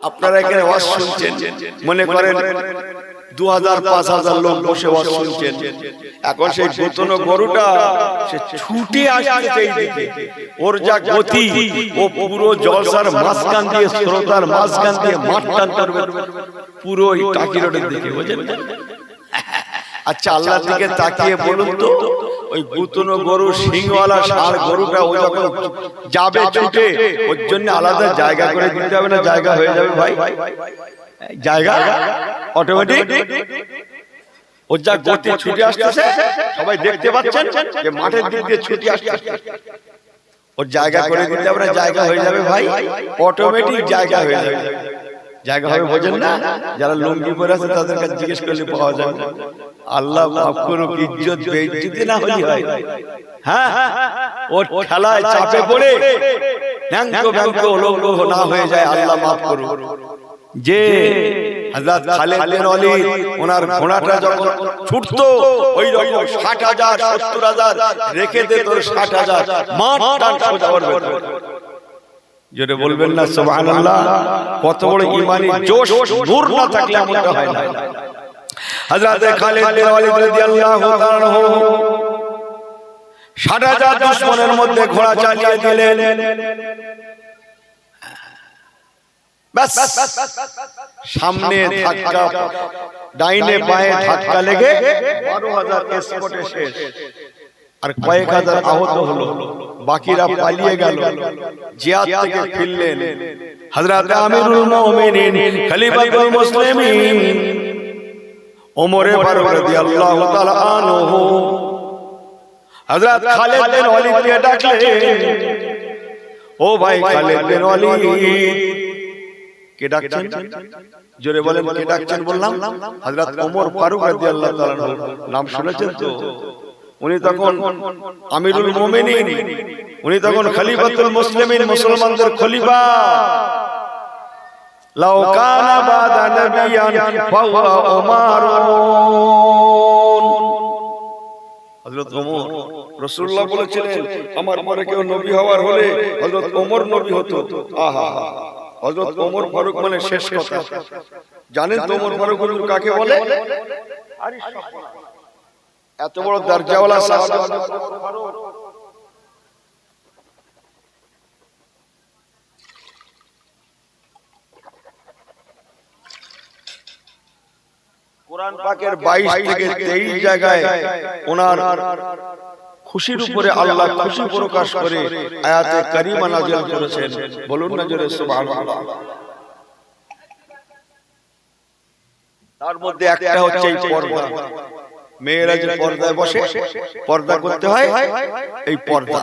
আপনারা এখানে ওয়াজ শুনছেন, মনে করেন 2000-5000 লোক বসে ওয়াজ শুনছেন। এখন সেই গোতনো গরুটা সে ছুটে আসছে এইদিকে, ওর যা গতি, ও পুরো জলসার মাঝখান দিয়ে, শ্রোতার মাঝখান দিয়ে মাঠ টান করবে পুরো ওই টাকি রোডের দিকে, বুঝলেন? আচ্ছা, আল্লাহর দিকে তাকিয়ে বলুন তো, ওই গুতনো গরু, সিংওয়ালা ষাঁড় গরুটা ও যখন যাবে ছুটে, ওর জন্য আলাদা জায়গা করে দিতে হবে না? জায়গা হয়ে যাবে ভাই, জায়গা অটোমেটিক। ওর যা গতি ছুটে আসতেছে, সবাই দেখতে পাচ্ছেন যে মাঠের দিক দিয়ে ছুটে আসতেছে, ওর জায়গা করে দিতে হবে না? জায়গা হয়ে যাবে ভাই, অটোমেটিক জায়গা হয়ে যাবে। জায়গা হবে, বোঝেন না? যারা লুঙ্গি পরে আছে তাদের কাছে জিজ্ঞেস করলে পাওয়া যাবে। আল্লাহ মাফ করুক, ইজ্জত বেইজ্জতি না হলি হয়। হ্যাঁ, ওর খেলায় চাপে পড়ে ন্যাংটো ব্যাংটো উলঙ্গ না হয়ে যায়, আল্লাহ মাফ করুক। যে হযরত খালিদ বিন ওয়ালিদ, ওনার ঘোড়াটা যখন ছুটতো, ওই রকম 60,000 70,000 রেখে দে তোর 60,000 মাঠ টান সোজা করবে। জোরে বলবেন না সুবহানাল্লাহ? কত বড় ঈমানি জোশ, নূর না থাকলে এমনটা হয় না। হযরত খালিদ বিন ওয়ালিদ রাদিয়াল্লাহু তাআলা 60,000 দুশমনের মধ্যে ঘোড়া চালিয়ে দিলেন। বাস সামনে ধাক্কা, ডাইনে বাঁয়ে ধাক্কা লেগে 12,000 এসকর্টে শেষ, আর কয়েক হাজার আহত হলো, বাকিরা পালিয়ে গেল। জিয়াদ থেকে ফিরলেন হযরত আমিরুল মুমিনিন খলিফাতুল মুসলিমিন ওমর ফারুক রাদিয়াল্লাহু তাআলা আনহু হযরত খালিদ বিন ওয়ালিদকে ডাকলেন, ও ভাই খালিদ বিন ওয়ালিদ। কে ডাকছেন? জোরে বলেন, কে ডাকছেন? বললাম হযরত ওমর ফারুক রাদিয়াল্লাহু তাআলা আনহু, নাম শুনেছেন তো? উনি তখন আমিরুল মুমিনিন, উনি তখন খলিফাতুল মুসলিমিন, মুসলমানদের খলিফা। লাউ কানা বাদা নবিয়ান ফাওয়া ওমরুন। হযরত ওমর, রাসূলুল্লাহ বলেছিলেন আমার পরে কেউ নবী হওয়ার হলে হযরত ওমর নবী হতো। আহা, হযরত ওমর ফারুক মানে শেষ কথা। জানেন তো ওমর ফারুক কাকে বলে? আরে এত বড় দরজাওয়ালা সাহাবা কোরআন পাকের 22 থেকে 23 জায়গায় ওনার খুশির উপরে আল্লাহ খুশি প্রকাশ করে আয়াতে কারিমা নাযিল করেছেন। বলুন না জোরে সুবহানাল্লাহ। তার মধ্যে একটা হচ্ছে এই পর্দা। মেয়েরা যে পর্দায় বসে, পর্দা করতে হয়, এই পর্দা।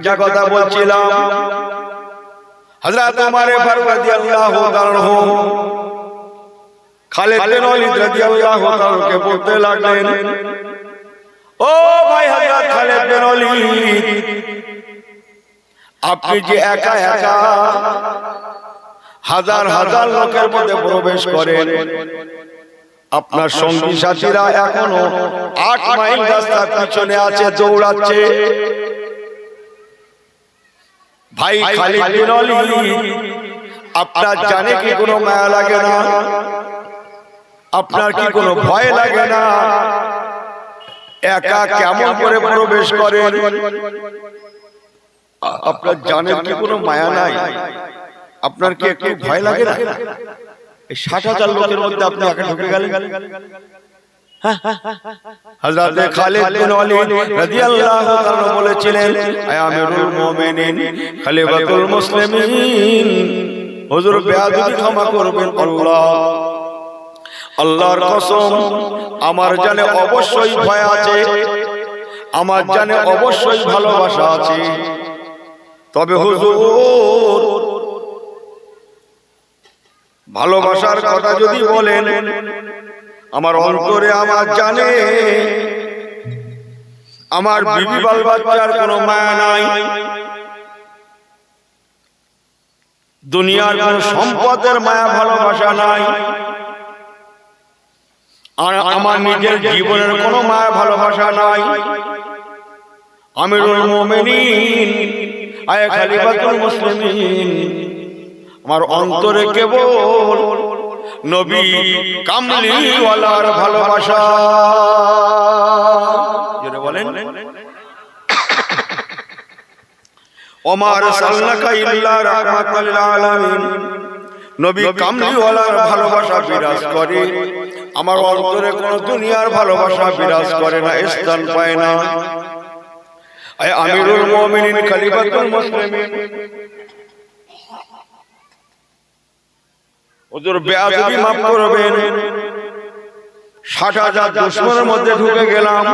যা কথা বলছিলাম, হযরত ওমর ফারুক রাদিয়াল্লাহু তাআলা খালিদ বিন ওয়ালিদ রাদিয়াল্লাহু তাআলা কে বলতে লাগলেন, ও ভাই হযরত খালিদ বিন ওয়ালিদ, আপনি যে একা একা হাজার হাজার লোকের মধ্যে প্রবেশ করেন, আপনার সঙ্গী সাথীরা এখনো 8 মাইল রাস্তার পিছনে আছে, দৌড়াচ্ছে। ভাই খালিদ বিন ওয়ালিদ, আপনার জানে কি কোনো মায়া লাগে না? আপনার কি কোনো ভয় লাগে না? একা কেমন করে প্রবেশ করেন? আপনার জানের কি কোনো মায়া নাই? আপনার কি একটু ভয় লাগে না? এই 60,000 লোকের মধ্যে আপনি একা ঢুকে গেলেন। হযরত খালিদ বিন ওয়ালিদ রাদিয়াল্লাহু তাআলা বলেছিলেন, আয় আমিরুল মুমিনিন খলিফাতুল মুসলিমিন, হুজুর বেয়াদবি ক্ষমা করবেন। আল্লাহর কসম, আমার জানে অবশ্যই ভয় আছে, আমার জানে অবশ্যই ভালোবাসা আছে, তবে হুজুর ভালোবাসার কথা যদি বলেন, আমার অন্তরে আমার জানে আমার বিবি বাল বাচ্চার কোনো মায়া নাই, দুনিয়ার কোন সম্পদের মায়া ভালোবাসা নাই, আর আমার নিজের জীবনের কোনো মায়া ভালোবাসা নাই। আমিরুল মুমিনিন, আয় খলিফাতুল মুসলিমিন, আমার অন্তরে কেবল নবী কামলিওয়ালার ভালোবাসা। যেটা বলেন ওমার সাল্লাকা ইল্লা রাহমাতাল লিল আলামিন, নবী কামলিওয়ালার ভালোবাসা বিরাজ করে। আমার অন্তরে কোন দুনিয়ার ভালোবাসা বিরাজ করে না, স্থান পায় না। আয় আমিরুল মুমিনিন খলিফাতুল মুসলিমিন হুজুর বেয়াদবি মাফ করবেন, 60,000 দুশমনের মধ্যে ঢুকে গেলাম।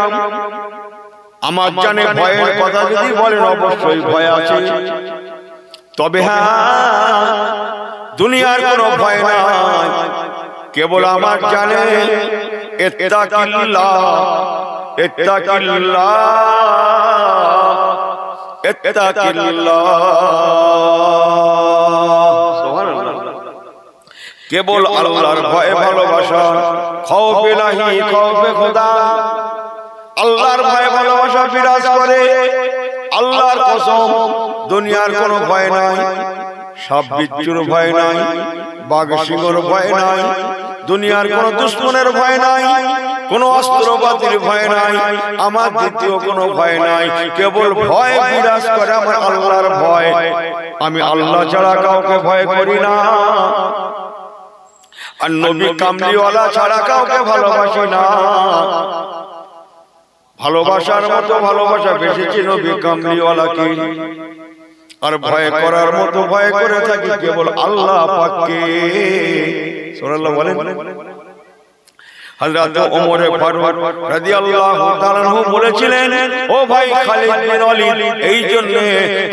আমার জানে ভয়ের কথা যদি বলেন অবশ্যই ভয় আছে, তবে হ্যাঁ দুনিয়ার কোনো ভয় নাই, কেবল আমার জানে ইত্তাকিল্লাহ ইত্তাকিল্লাহ ইত্তাকিল্লাহ। সুবহানাল্লাহ। কেবল আল্লাহর ভয়ে ভালোবাসা, খৌফে নাহি খৌফে খোদা। আল্লাহর ভয়ে ভালোবাসা বিরাজ করে। আল্লাহর কসম দুনিয়ার কোনো ভয় নাই, সাপ বিচ্ছুর ভয় নাই, বাঘ সিংহর ভয় নাই, দুনিয়ার কোন দুশমনের ভয় নাই, কোন অস্ত্রপাতির ভয় নাই, আমার দ্বিতীয় কোনো ভয় নাই। কেবল ভয় বিরাজ করে আমার আল্লাহর ভয়। আমি আল্লাহ ছাড়া কাউকে ভয় করি না, আর নবী কামলিওয়ালা ছাড়া কাউকে ভালোবাসি না। ভালোবাসার মতো ভালোবাসা বেশিছি নবী কামলিওয়ালাকে, আর ভয় করার মতো ভয় করে থাকি কেবল আল্লাহ পাককে। সুবহানাল্লাহ বলেন। হযরত ওমর ফারুক রাদিয়াল্লাহু তাআলা আনহু বলেছিলেন, ও ভাই খালিদ বিন ওয়ালিদ, এই জন্য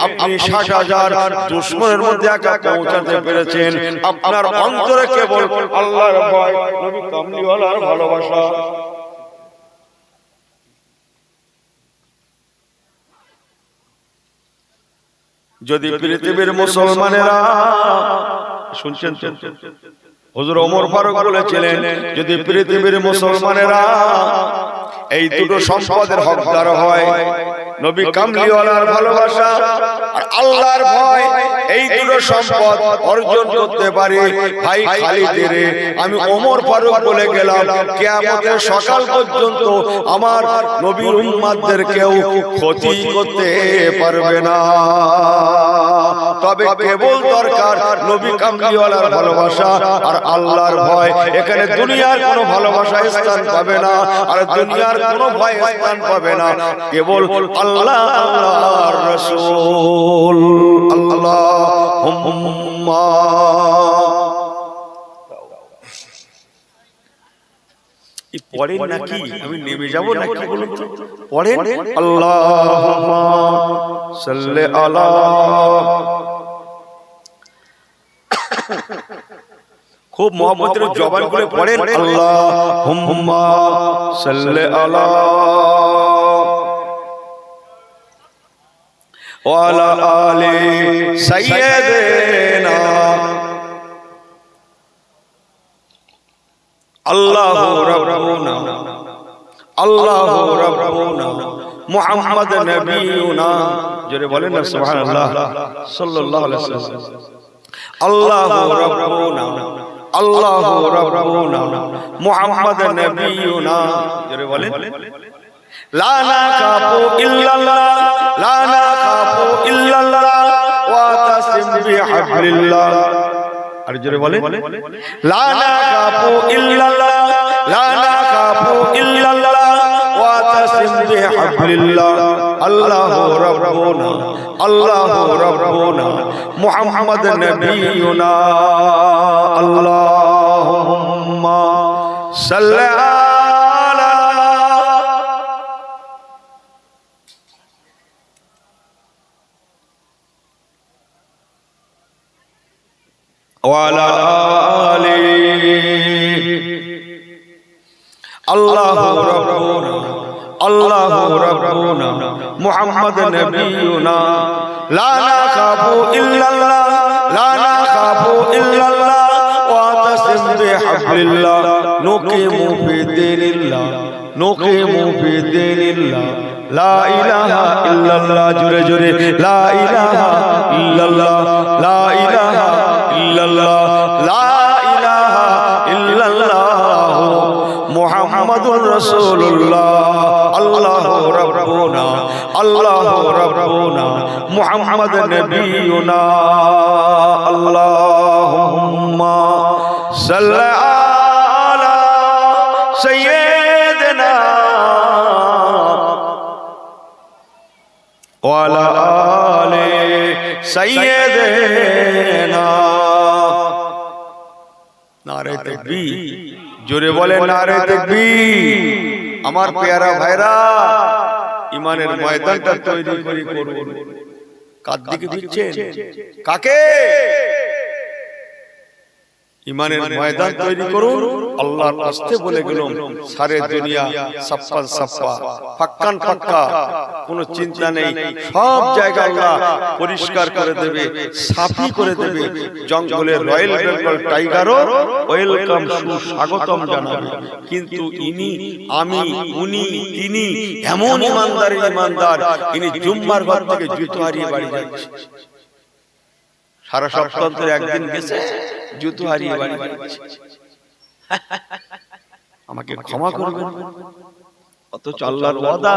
আপনি 60,000 দুশমনের মধ্যে একা পৌঁছাতে পেরেছেন। আপনার অন্তরে কেবল আল্লাহর ভয়, নবী কামলিওয়ালার ভালোবাসা। যদি পৃথিবীর মুসলমানেরা শুনছেন, হুজুর ওমর ফারুক বলেছিলেন, যদি পৃথিবীর মুসলমানেরা এই দুটো সম্পদের হকদার হয়, নবী কামলিওয়ালার ভালোবাসা আর আল্লাহর ভয়, এই দুটো সম্পদ অর্জন করতে পারে, ভাই খালিদের আমি ওমর ফারুক বলে গেলাম, কিয়ামতের সকাল পর্যন্ত আমার নবীর উম্মতদের কেউ ক্ষতি করতে পারবে না। তবে কেবল দরকার নবী কামলিওয়ালার ভালোবাসা আর আল্লাহর ভয়। এখানে দুনিয়ার কোনো ভালোবাসা স্থান পাবে না, আর দুনিয়ার কোনো ভয় স্থান পাবে না। কেবল আল্লাহ, আল্লাহর রাসূল, আল্লাহুম্মা। পড়েন নাকি আমি নেমে যাব নাকি বলুন তো? পড়েন আল্লাহুম্মা সাল্লি আলা। খুব মহব্বতের জবান করে পড়েন আল্লাহুম্মা সাল্লি আলা ওয়া আলা আলি সাইয়্যিদিনা আল্লাহু রাব্বুনা আল্লাহু রাব্বুনা মুহাম্মদ নবিয়ুনা। জোরে বলেন না সুবহানাল্লাহ সাল্লাল্লাহু আলাইহি ওয়াসাল্লাম। আল্লাহু রাব্বুনা আল্লাহু রাব্বুনা মুহাম্মদ নবিয়ুনা। জোরে বলেন লা নাখাফু ইল্লাল্লাহ লা নাখাফু ইল্লাল্লাহ ওয়া তাসিম বিহাবলিল্লাহ। আর জোরে বলেন লা নাখাফু ইল্লাল্লাহ লা নাখাফু ইল্লাল্লাহ ওয়া তাসিম বিহাবলিল্লাহ। আল্লাহু রাব্বুনা আল্লাহু রাব্বুনা মুহাম্মদ নবিয়ুনা। আল্লাহুম্মা সাল্লি আলা ওয়া আলা আলি। আল্লাহু রাব্বুনা আল্লাহু রাব্বুনা মুহাম্মদ নবিয়ুনা। লা নাখাফু ইল্লাল্লাহ লা নাখাফু ইল্লাল্লাহ ওয়া তাসিম বিহাবলিল্লাহ। নুকিমু ফি দীনিল্লাহ নুকিমু ফি দীনিল্লাহ লা ইলাহা ইল্লাল্লাহ। জোরে জোরে লা ইলাহা ইল্লাল্লাহ লা ইলাহা রাসূলুল্লাহ আল্লাহু রাব্বুনা আল্লাহু রাব্বুনা মুহাম্মদ নবিয়ুনা আল্লাহুম্মা সাল্লি আলা সাইয়্যিদিনা ওয়া আলা আলি সাইয়্যিদিনা। নারে তাকবীর, জোরে বলে নারে তাকবীর। আমার পেয়ারা ভাইরা, ইমানের ময়দানটা তৈরি করুন। কার দিকে ফিরছেন? কাকে? ইমানের ময়দান তৈরি করুন। আল্লাহর রাস্তে বলে গেলাম, সারে দুনিয়া সাফা সাফা, ফাক্কান ফাক্কা, কোনো চিন্তা নেই। সব জায়গা আল্লাহ পরিষ্কার করে দেবে, সাফি করে দেবে। জঙ্গলের রয়্যাল বেঙ্গল টাইগারও ওয়েলকাম, সুস্বাগতম জানাবে। কিন্তু ইনি, আমি, উনি, তিনি এমন ইমানদার, ইনি জুম্মার ঘর থেকে জুতো হারিয়ে বাড়ি যাচ্ছে। সারা সপ্তাহে একদিন গেছে, জুতো হারিয়ে বাড়ি যাচ্ছে। আমাকে ক্ষমা করবেন, অথচ আল্লাহর ওয়াদা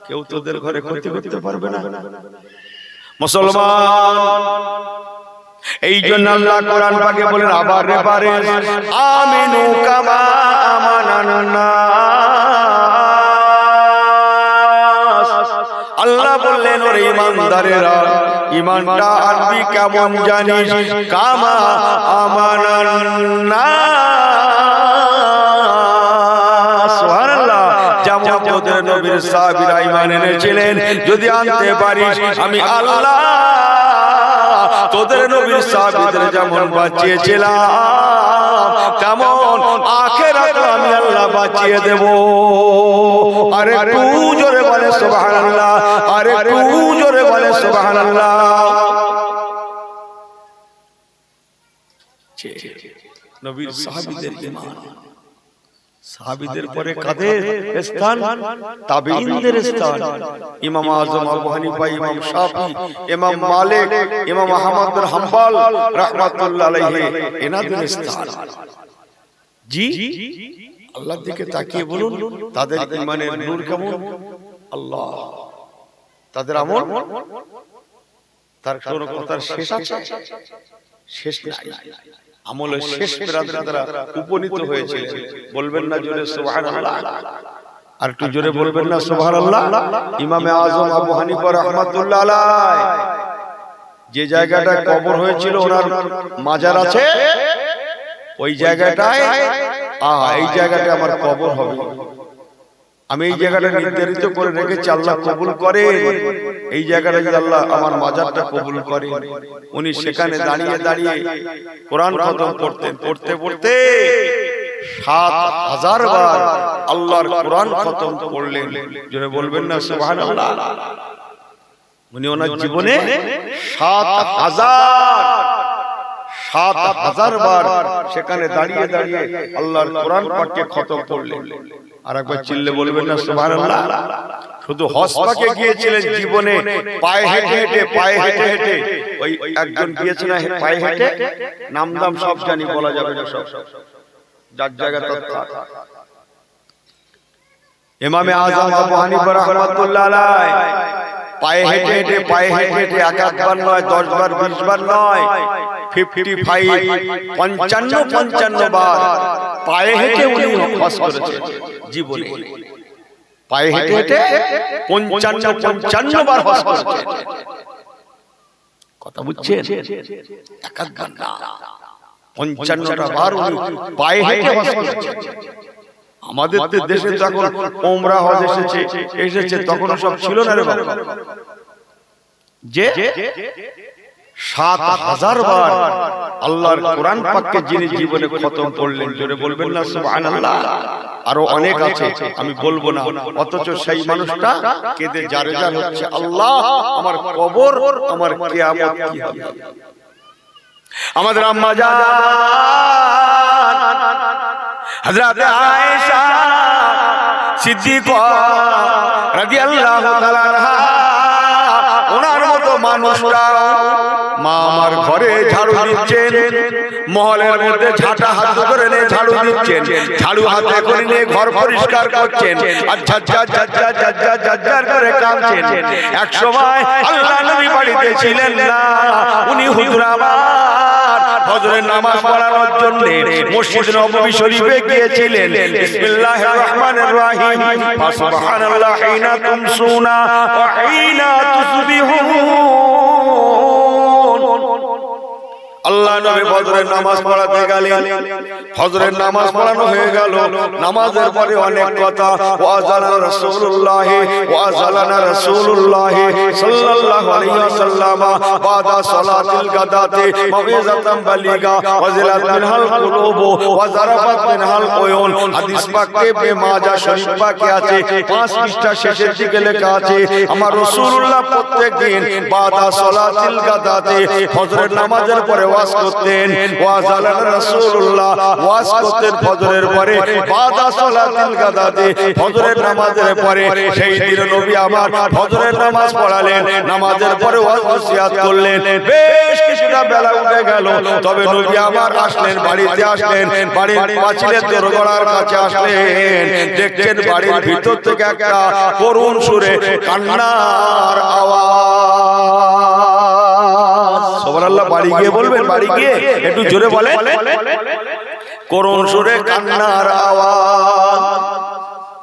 কেউ তোদের ঘরে ক্ষতি করতে পারবে না। মুসলমান, এই জন্য আল্লাহ কোরআন পাকে বলেন, আবার রেপারে আমিনু কামা আমানান নাস। আল্লাহ বললেন, ওরে ইমানদারেরা, ইমানটা আনবি কেমন জানিস? কামা আমানান নাস। সুবহানাল্লাহ। যেমন তোদের নবীর সাহাবীরা ঈমান এনেছিলেন, যদি আনতে পারিস, আমি আল্লাহ তোদের নবীর সাহাবীদের যেমন বাঁচিয়েছিলাম, তেমন আখিরাতে আমি আল্লাহ বাঁচিয়ে দেব। আরে একটু জোরে বলে সুবহানাল্লাহ, আরে একটু জোরে বলে সুবহানাল্লাহ। নবীর সাহাবীদের ঈমান, সাহাবীদের পরে কাদের স্থান? তাবেঈনদের স্থান। ইমাম আযম আবু হানিফা, ইমাম শাফি, ইমাম মালিক, ইমাম আহমদ বিন হাম্বল রাহমাতুল্লাহ আলাইহি, এনাদের স্থান। জি, আল্লাহর দিকে তাকিয়ে বলুন, তাদের ঈমানের নূর কেমন? আল্লাহ, তাদের আমল, তার কোনো কথার শেষ আছে? শেষ নাই। আমলের শেষ প্রান্তে তারা উপনীত হয়েছে। বলবেন না জোরে সুবহানাল্লাহ? আর একটু জোরে বলবেন না সুবহানাল্লাহ? ইমামে আযম আবু হানিফা রাহমাতুল্লাহ আলাইহি, যে জায়গাটা কবর হয়েছিল, ওনার মাজার আছে, ওই জায়গাটায় এই জায়গাটা আমার কবর হবে। আমি এই জায়গাটা নির্ধারিত করে রেখেছি, আল্লাহ কবুল করে। এই জায়গাটা যদি আল্লাহ আমার মাজারটা কবুল করে, উনি সেখানে দাঁড়িয়ে দাঁড়িয়ে কোরআন খতম করতেন। পড়তে পড়তে ৭,০০০ বার আল্লাহর কোরআন খতম করলেন। জোরে বলবেন না সুবহানাল্লাহ? উনি ওনার জীবনে ৭,০০০ বার সেখানে দাঁড়িয়ে দাঁড়িয়ে আল্লাহর কোরআন পাঠকে খতম করলেন। আর একবার চিল্লে বলবেন না সুবহানাল্লাহ? শুধু হজ পাকে গিয়েছিলেন জীবনে পায়ে হেঁটে হেঁটে। ওই একজন গিয়েছিল পায়ে হেঁটে, নাম দাম সব জানি, বলা যাবে না, সব যার জায়গা তৎকাল। ইমামে আযম আবু হানিফা রাহমাতুল্লাহ আলাইহি পায়ে হেঁটে হেঁটে একবার নয়, 10 বার 20 বার নয়, 55 বার পায়ে হেঁটে উনি হজ করেছেন জীবনে। পায়ে হেঁটে হেঁটে 55 বার হজ করেছেন। কথা বুঝছেন? একবার না, 55টা বার উনি পায়ে হেঁটে হজ করেছেন। আমাদের দেশে যখন ওমরা হজ এসেছে তখন সব ছিল না রে বাবা। যে ৭,০০০ বার আল্লাহর কোরআন পাককে যিনি জীবনে খতম করলেন, জোরে বলবেন না সুবহানাল্লাহ? আরো অনেক আছে, আমি বলবো না। অথচ সেই মানুষটা কেঁদে জারে জার হচ্ছে, আল্লাহ আমার কবর, আমার কিয়ামত কি হবে? আমাদের আম্মা জান হযরত আয়েশা সিদ্দিকা রাদিয়াল্লাহু তাআলা আনহা, ওনার মতো মানুষটা মা আমার ঘরে ঝাড়ু দিচ্ছেন, মহলের মধ্যে ঝাঁটা হাত করে নিয়ে ঝাড়ু দিচ্ছেন, ঝাড়ু হাতে করে নিয়ে ঘর পরিষ্কার করছেন, আর ঝাঝ্ঝার করে কাঁদছেন। এক সময় আল্লাহ নবী বাড়িতে ছিলেন না, উনি হুজুর আমার ফজরের নামাজ পড়ানোর জন্য মসজিদ নববী শরীফে গিয়েছিলেন। বিসমিল্লাহির রহমানির রহিম, সুবহানাল্লাহ হিনা তুমসুনা ওয়া হিনা তুসবিহুন। আল্লাহ নবী ফজরের নামাজ পড়াতে গেলেন, ফজরের নামাজ পড়ানো হয়ে গেল। নামাজের পরে অনেক কথা, ওয়াজানা রাসূলুল্লাহ ওয়াজালানা রাসূলুল্লাহ সাল্লাল্লাহু আলাইহি ওয়াসাল্লাম বাদা সালাতিল গাদাতি মাওইযাতাম বালিগা ওয়াজিলাত মিনহাল কুলুব ওয়া যারাফাত মিনহাল উয়ুন। হাদিস পাকে বেমাজা শরীফ পাকে আছে, 5 পৃষ্ঠা শেষের দিকে লেখা আছে, আমার রাসূলুল্লাহ প্রত্যেকদিন বাদা সালাতিল গাদাতি ফজরের নামাজের পরে ওয়াজ করতেন। ওয়াজালানা রাসূলুল্লাহ ওয়াজ করতেন ফজরের পরে বাদা সালাতিল গাদাতি ফজরের নামাজের পরে। সেই দিন নবী আমার ফজরের নামাজ পড়ালেন, নামাজের পরে ওয়াজ নসিহত করলেন। বেশ কিছুটা বেলা উঠে গেল, তবে নবী আমার আসলেন, বাড়িতে আসলেন, বাড়ির পাঁচিলের দোরগোড়ার কাছে আসলেন। দেখছেন বাড়ির ভিতর থেকে একটা করুণ সুরে কান্নার আওয়াজ। সুবহানাল্লাহ, বাড়ি গিয়ে বলবেন, বাড়ি গিয়ে একটু জোরে বলেন, করুণ সুরে কান্নার আওয়াজ।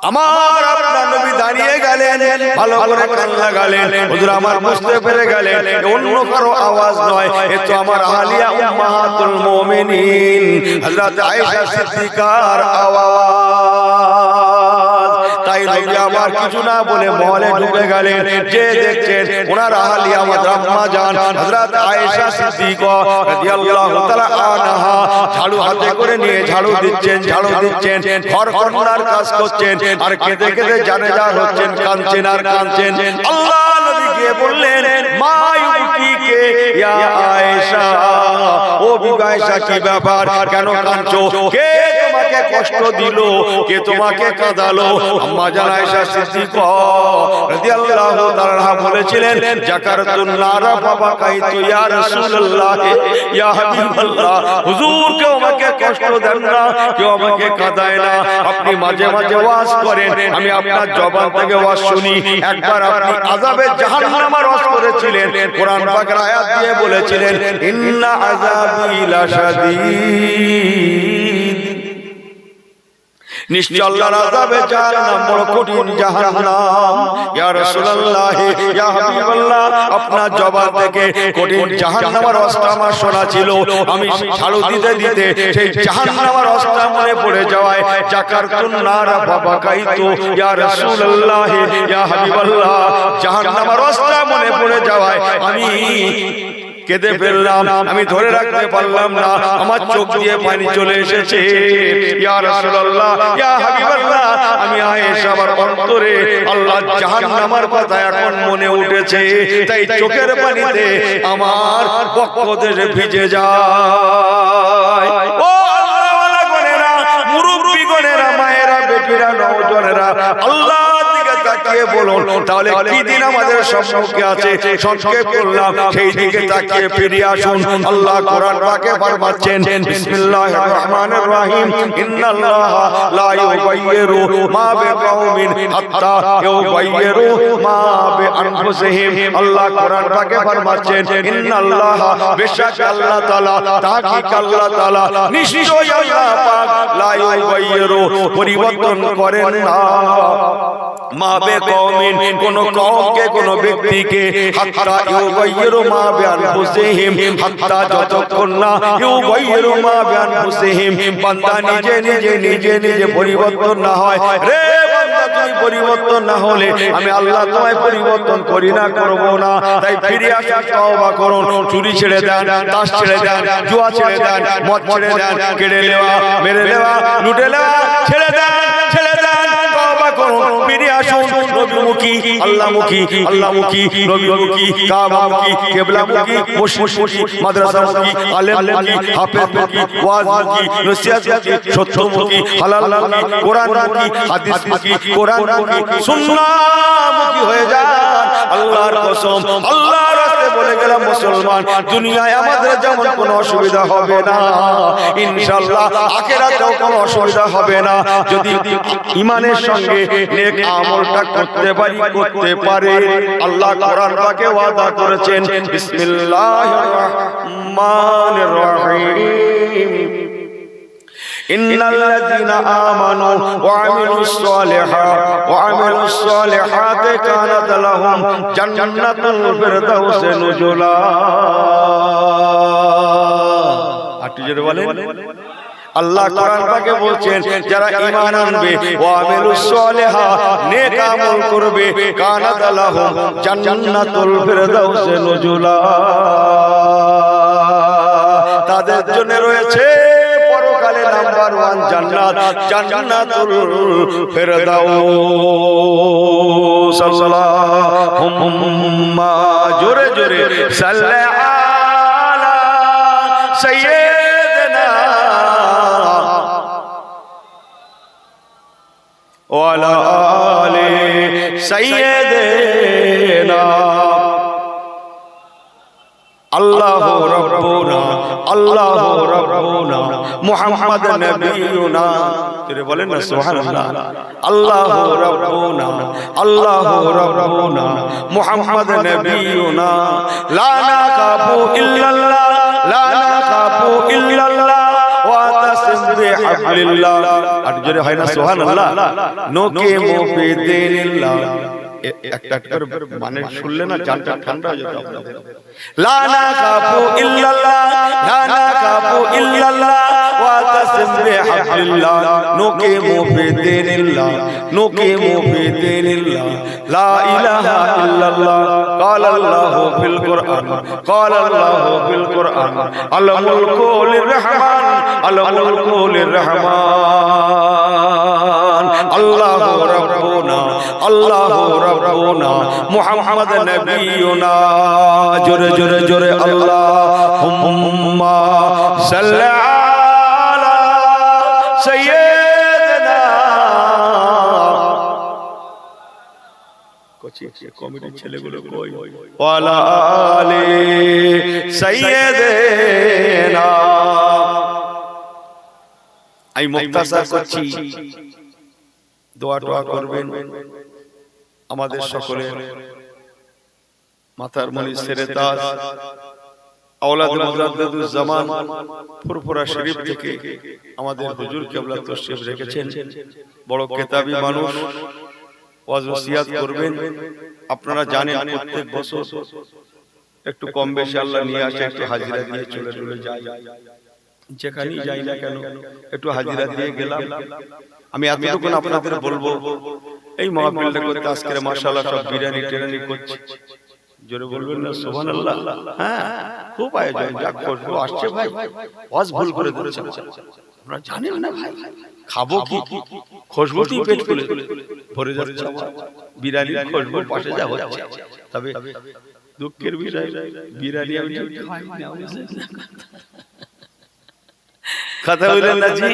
আমার আপনার নবী দাঁড়িয়ে গেলেন, ভালো করে কান লাগালেন। হুজুর আমার বুঝতে পেরে গেলেন অন্য কারো আওয়াজ নয়, এ তো আমার আলিয়া উম্মাহাতুল মুমিনিন হযরত আয়েশা সিদ্দিকার আওয়াজ। তাই নবী আমার কিছু না বলে মহলে ঢুকে গেলেন। যে দেখছেন ওনার আলিয়া আমার আম্মা জান হযরত আয়েশা সিদ্দিকা রাদিয়াল্লাহু তাআলা আনহা ঝাড়ু হাতে করে নিয়ে ঝাড়ু দিচ্ছেন, ঝাড়ু দিচ্ছেন, ঘর কর্নার কাজ করছেন, আর কেঁদে কেঁদে জানেজার হচ্ছেন, কাঁদছেন আর কাঁদছেন। আল্লাহ নবী গিয়ে বললেন, মা ইউকিকে ইয়া আয়েশা, ও বিবি আয়েশা কি ব্যাপার, কেন কাঁদছো, কে তোমাকে কষ্ট দিল, কে তোমাকে কাঁদালো? আম্মা জান আয়েশা সিদ্দিকা রাদিয়াল্লাহু তাআলা বলেছিলেন, যাকারতুন নারা ফাবাকাইতু ইয়া রাসূলুল্লাহ ইয়া হাবিবাল্লাহ, হুজুর কেউ আমাকে কষ্ট দেন না, কেউ আমাকে কাঁদায় না, আপনি মাঝে মাঝে ওয়াজ করেন, আমি আপনার জবান থেকে ওয়াজ শুনি। একবার আপনি আযাবে জাহান্নামের ওয়াজ করেছিলেন, কোরআন পাকের আয়াত দিয়ে বলেছিলেন, ইন্না আযাবি লাশাদীদ, নিশ্চয় আল্লাহর আযাবে জাহান্নাম বড় কঠিন জাহান্নাম। ইয়া রাসূলুল্লাহ ইয়া হাবিবাল্লাহ, আপনার জবান থেকে কঠিন জাহান্নামের ওয়াজটা আমার শোনা ছিল। আমি ঝাড়ু দিতে দিতে সেই জাহান্নামের ওয়াজটা মনে পড়ে যাওয়ায় যাকারতুন নারা ফাবাকাইতু ইয়া রাসূলুল্লাহ ইয়া হাবিবাল্লাহ, জাহান্নামের ওয়াজটা মনে পড়ে যাওয়ায় আমি কেঁদে ফেললাম, আমি ধরে রাখতে পারলাম না, আমার চোখ দিয়ে পানি চলে এসেছে। ইয়া রাসূলুল্লাহ ইয়া হাবিবাল্লাহ, আমি আয়েশা আমার অন্তরে আল্লাহ জাহান্নামের কথা এখন মনে উঠেছে, তাই চোখের পানিতে আমার বক্ষদেশে ভিজে যায়। ও আল্লাহওয়ালা গণেরা, মুরব্বি গণেরা, মায়েরা, বেটিরা, নওজোয়ানেরা, আল্লাহ তাকিয়ে বলুন, তাহলে কি দিন আমাদের সম্মুখে আছে? সংক্ষেপ করলাম, সেই দিকে তাকিয়ে ফিরে আসুন। আল্লাহ কোরআন পাকে ফরমাচ্ছেন, বিসমিল্লাহির রহমানির রহিম, ইন্নাল্লাহা লা ইউগাইয়িরু মা বিকাউমিন হাত্তা ইউগাইয়িরু মা বিআনফুসিহিম। আল্লাহ কোরআন পাকে ফরমাচ্ছেন, ইন্নাল্লাহা, বেশক আল্লাহ তাআলা, তাহকিক আল্লাহ তাআলা, নিশ্চয়ই আল্লাহ পাক লা ইউগাইয়িরু, পরিবর্তন করেন না, মা বিকাউমিন, কোন কওমকে, কোন ব্যক্তিকে, হাত্তা ইউগাইয়িরু মা বিআনফুসিহিম, হাত্তা যতক্ষণ না ইউগাইয়িরু মা বিআনফুসিহিম, বান্দা নিজে নিজে নিজে নিজে পরিবর্তন না হয়। রে বান্দা, তুমি পরিবর্তন না হলে আমি আল্লাহ তোমায় পরিবর্তন করি না, করব না। তাই ফিরে আসা, তওবা করুন, চুরি ছেড়ে দেন, তাস ছেড়ে দেন, জুয়া ছেড়ে দেন, মদ ছেড়ে দেন, কেড়ে নেওয়া, মেরে নেওয়া, লুটে নেওয়া ছেড়ে দেন, ছেড়ে দেন, তওবা করুন, ফিরে আসুন নবীমুখী, আল্লাহমুখী, আল্লাহমুখী, নবীমুখী, কাবামুখী, কিবলামুখী, মসজিদমুখী, মাদ্রাসামুখী, আলেমমুখী, হাফেজমুখী, ওয়াজমুখী, নসিহতমুখী, সত্যমুখী, হালালমুখী, কোরআনমুখী, হাদিসমুখী, কোরআনমুখী, সুন্নাহমুখী হয়ে যান। আল্লাহর কসম, আল্লাহর রাস্তায় বলে গেলাম মুসলমান, দুনিয়ায় আমাদের যেমন কোনো অসুবিধা হবে না, ইনশাআল্লাহ আখিরাতেও কোনো অসুবিধা হবে না, যদি ঈমানের সঙ্গে নেক আমলটা করতে পারে। আল্লাহ কোরআন পাকে ওয়াদা করেছেন, বিসমিল্লাহির রহমানির রহিম, ইন্নাল্লাযীনা আমানু ওয়া আমিলুস সালিহাতি কানাত লাহুম জান্নাতুল ফিরদাউসি নুজুলা। আটটি জোরে বলেন। আল্লাহ কোরআন পাকে বলছেন, যারা ঈমান আনবে, ওয়া আমিলুস সালিহাত, নেক আমল করবে, কানাত লাহুম জান্নাতুল ফিরদাউসি নুজুলা, তাদের জন্য রয়েছে পরকালে নাম্বার 1 জান্নাত, জান্নাতুল ফিরদাউস। আল্লাহুম্মা জোরে জোরে সাল্লি আলা সাইয়্যিদিনা ওয়া আলা আলি সাইয়্যিদিনা। আল্লাহু রাব্বুনা আল্লাহু রাব্বুনা মুহাম্মদ নবিয়ুনা। তেরে বলেন না সুবহানাল্লাহ। আল্লাহু রাব্বুনা আল্লাহু রাব্বুনা মুহাম্মদ নবিয়ুনা, লা নাখাফু ইল্লাল্লাহ লা নাখাফু ইল্লাল্লাহ ওয়া তাসিম বিহাবলিল্লাহ। আর জোরে হয় না সুবহানাল্লাহ। নকিমু ফি দীনিল্লাহ। একটা করে মানে শুনলে না জানটা ঠান্ডা হয়ে যেত আপনাদের। লা নাখাফু ইল্লাল্লাহ লা নাখাফু ইল্লাল্লাহ ওয়া তাসিম বিহাবলিল্লাহ, নুকিমু ফি দীনিল্লাহ নুকিমু ফি দীনিল্লাহ, লা ইলাহা ইল্লাল্লাহ। ক্বালা আল্লাহু ফিল কুরআন ক্বালা আল্লাহু ফিল কুরআন আল মুলকু লিররহমান আল মুলকু লিররহমান। আল্লাহু রাব্বুনা আল্লাহু রাব্বুনা মুহাম্মদ নবিয়ুনা। জোরে জোরে জোরে আল্লাহুম্মা সাল্লি আলা সাইয়্যিদিনা। কমিটির ছেলেগুলো কই? ওয়া আলা আলি সাইয়্যিদিনা। আমি মুখতাসার করছি, দোয়া টোয়া করবেন। আমাদের সকলের মাথার মনি সেরে তাজ আওলাদ মুজাদ্দিদুজ জামান ফুরফুরা শরীফ থেকে আমাদের হুজুর কিবলা তশরিফ রেখেছেন। বড় কেতাবী মানুষ, ওয়াজ ওসিয়াত করবেন। আপনারা জানেন প্রত্যেক বছর একটু কম বেশি আল্লাহ নিয়ে আসে, একটু হাজিরা দিয়ে চলে যায়। যেখানেই যাই না কেন একটু হাজিরা দিয়ে গেলাম। আমি এতটুকু আপনাদের বলবো, এই মাহফিলটা করতে আজকে মাশাআল্লাহ সব বিরিয়ানি টিরানি করছে। জোরে বলবেন না সুবহানাল্লাহ। হ্যাঁ, খুব আয়োজন, যা খুশবু আসছে ভাই, ওয়াজ ভুল করে দিয়েছে। আপনারা জানেন না ভাই, খাবো কি খুশবুতেই পেট ফুলে ভরে যাচ্ছে। বিরিয়ানি খুশবু পাশে যা হচ্ছে, তবে দুঃখের বিষয় বিরিয়ানি আমি খাই না। কথা বলেন না জি?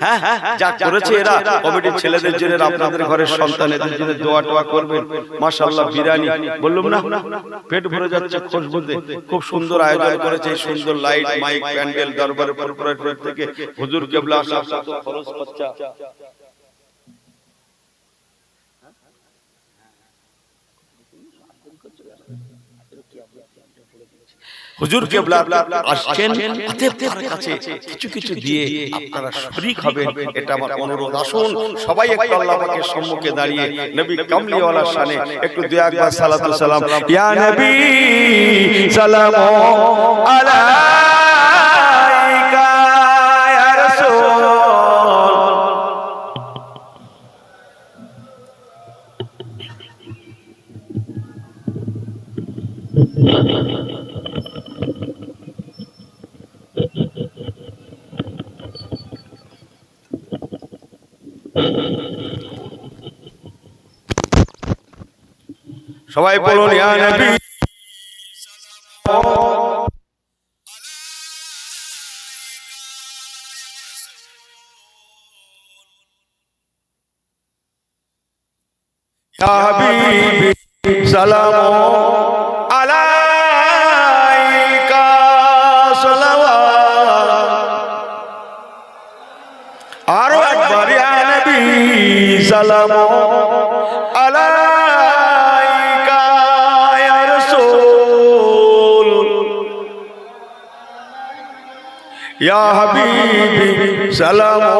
হ্যাঁ, যা করেছে এরা কমিটির ছেলেদের জন্য, আপনাদের ঘরের সন্তানদের জন্য দোয়া টোয়া করবেন। মাশাআল্লাহ বিরিয়ানি বললাম না, পেট ভরে যাচ্ছে খুশবুতে। খুব সুন্দর আয়োজন করেছে, সুন্দর লাইট মাইক প্যান্ডেল, দরবারে কর্পোরেট থেকে হুজুর কিবলা আসা কত খরচ খরচা। হুজুর কিবলা আসছেন, আপনাদের কাছে কিছু কিছু দিয়ে আপনারা শরীক হবেন, এটা আমার অনুরোধ। আসুন সবাই একটু আল্লাহ পাকের সম্মুখে দাঁড়িয়ে নবী কামলিওয়ালার শানে একটু দুই একবার সালাতু সালাম। ইয়া নবী সালামু আলাইকা ইয়া রাসূল। সবাই বলুন ইয়া নবী ইয়া হাবিবি সালামু আলাইকা সালাওয়াত আরো একবার ইয়া নবী সালামু আলাইকা ইয়া রাসূল ইয়া হাবিবি সালামু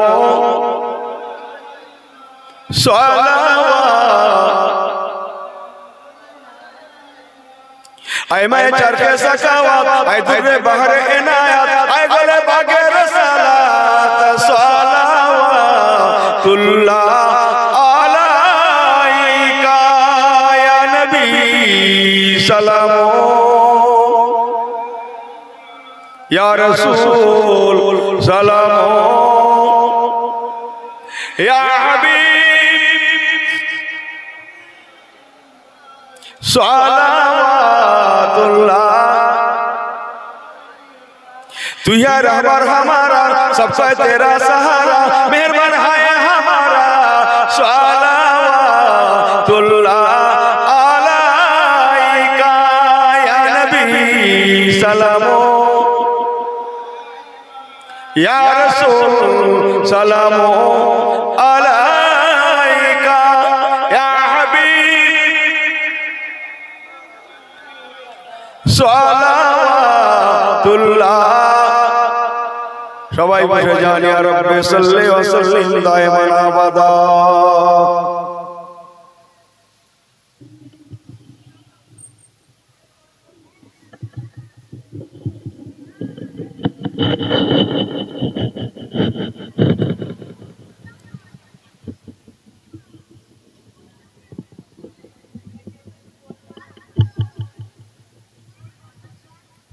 ऐ मैं चरखे सकावत ऐ दुरे बहरे इनायत ऐ गले बागे रसालत सलावतुल्लाह अलैका या नबी सलामो या रसूल सलामो या हबीब सलावतुल्लाह तू या रहबर हमारा सबका तेरा सहारा मेहरबान है हमारा सलावतुल्लाह अलैका या नबी सलामो या रसूल सलामो अलैका या हबीब सलावतुल्लाह সবাই বসে যান ইয়া রাব্বি সাল্লি ওয়া সাল্লিম দাইমান আবাদা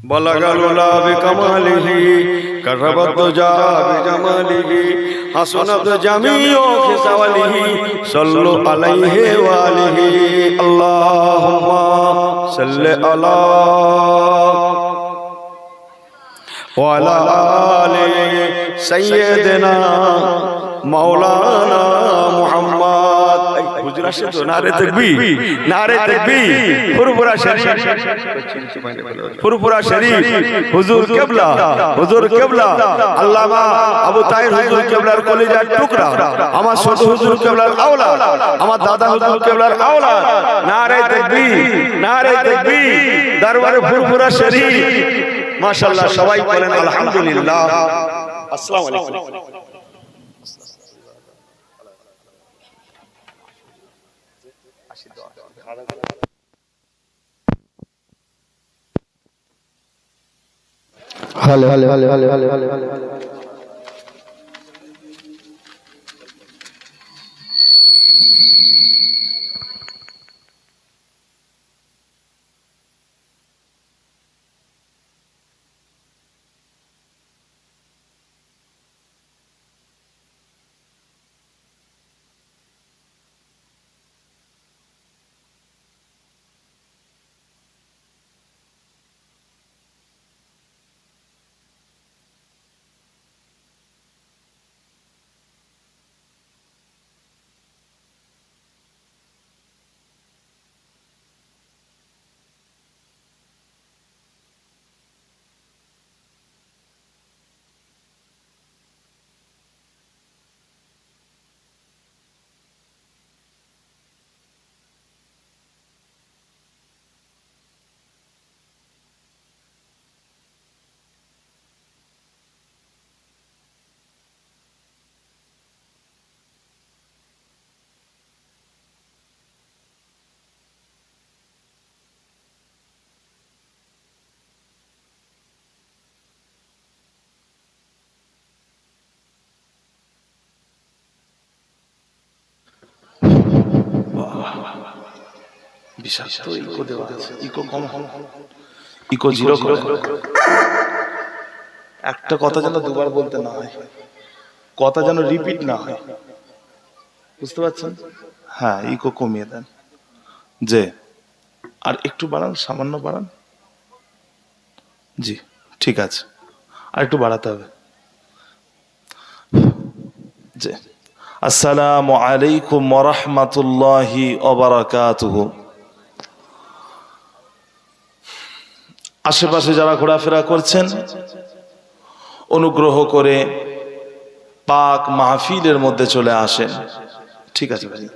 बलगलुला बिकमालिही करबत जा बिजमालिही हसनत जमीओ खिसवलिही सल्लु अलैहि वालिही अल्लाहुम्मा सल्लि अला वाला आले सय्यदना मौलाना मुहम्मद हुजरा से तो नारे तकबीर फुरफुरा शरीफ हुजूर किबला আল্লামা আবু তাহির হুজুর কিবলার কলিজার টুকরা আমার ছোট হুজুর কিবলার আওলাদ আমার দাদা হুজুর কিবলার আওলাদ নারে তাকবীর দরবারে ফুরফুরা শরীফ মাশাআল্লাহ সবাই বলেন আলহামদুলিল্লাহ আসসালামু আলাইকুম हेलो বিষাক্ত ইকো দেওয়া আছে, ইকো কম, ইকো জিরো করে। একটা কথা যেন দুবার বলতে না হয়, কথা যেন রিপিট না হয়, বুঝতে পারছেন? হ্যাঁ, ইকো কমিয়ে দেন, যে আর একটু বাড়ান, সামান্য বাড়ান। জি ঠিক আছে, আর একটু বাড়াতে হবে। জি, আসসালামু আলাইকুম ওয়া রাহমাতুল্লাহি ওয়া বারাকাতুহু। আশেপাশে যারা ঘোরাফেরা করছেন অনুগ্রহ করে পাক মাহফিলের মধ্যে চলে আসেন। ঠিক আছে ভাই।